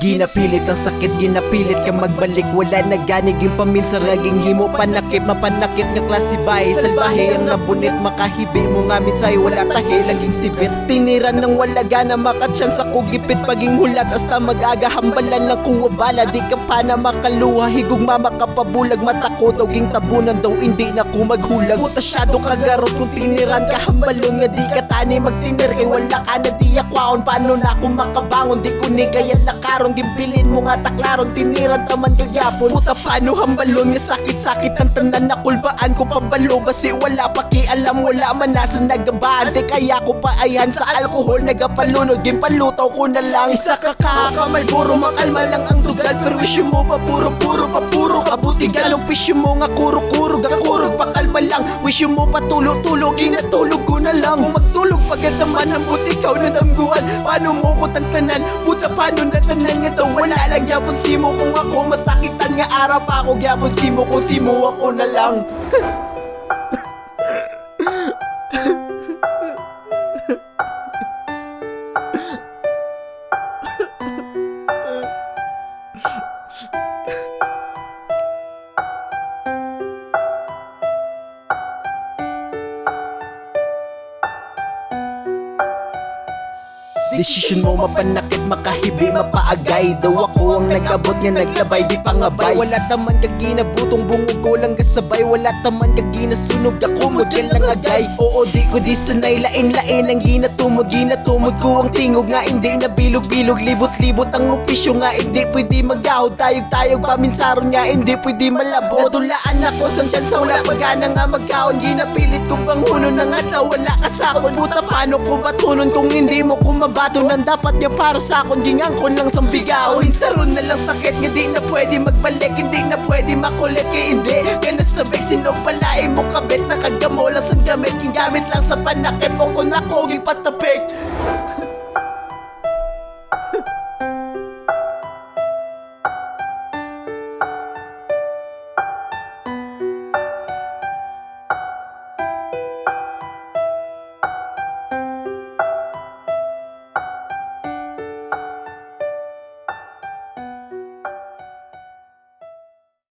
Ginapilit ang sakit, ginapilit ka magbalik. Wala na ganiging paminsa, raging himo panakip. Mapanakit nga klase bahay, salbahe ang nabunit. Makahibi mo nga minsay, wala tahi, laging sipit. Tiniran ng wala gana, makatsyans ako gipit. Paging hulat, hasta mag-aga, hambalan lang kuwa bala. Di ka pa na makaluha, higugma makapabulag. Matakot, ging tabunan daw, hindi na ko maghulag. Puta syado kagarot, kung tiniran ka hambalon. Nga di ka tani magtinir, kay wala ka na di akwaon. Paano na ako makabangon, di ko ni gaya lakaron. Gimbilin mo nga taklaron, tiniran taman kagyapon. Puta paano hambalon, nga sakit-sakit ang tanan. Nakulbaan ko pabalo, basi wala pakialam. Wala man nasa nagabaan, di kaya ko pa ayan. Sa alkohol nagapalunod, gimpalutaw ko na lang. Isa ka kakamalburo, makalma lang ang dugal. Pero wisyo mo pa puro-puro, papuro. Kabuti galong pisyo mo nga kuro-kuro. Gakurog pakalma lang, wisyo mo pa tulog-tulog. Inatulog ko na lang. Kung magtulog pagkat naman ang buti ikaw na nangguan. Paano mo ko tagtanan, puta paano natanan nga daw. Wala lang gyapon simo kung ako masakitan nga araw pa ako. Gyapon simo kung simo ako na lang. Desisyon mo mapanakit, makahibi, mapaagay. Daw ako ang nag-abot nga naglabay, di pangabay. Wala taman kag ginabutong bungog ko lang kasabay. Wala taman kag ginasunog, ako model lang agay. Oo di ko di sanay, lain-lain ang ginatumog. Ginatumog ko ang tingog nga hindi na bilog-bilog. Libot-libot ang opisyo nga hindi pwede magahod. Tayog-tayog paminsaron nga hindi pwede malabo. Natulaan ako sang chance, wala pagana nga magkaon. Ginapilit ko pang hunon na nga daw wala kasakon. Puta paano ko batunon kung hindi mo kumaba? Nan dapat niya para sa akon, gingang ko lang sang bigaw. Minsaron na lang sakit, nga di na pwede magbalik. Hindi na pwede makulit, kaya hindi ka nasabik. Sinog palain mo kabit, nakagamo lang sang gamit. King gamit lang sa panakip mo kung ako ging patapik.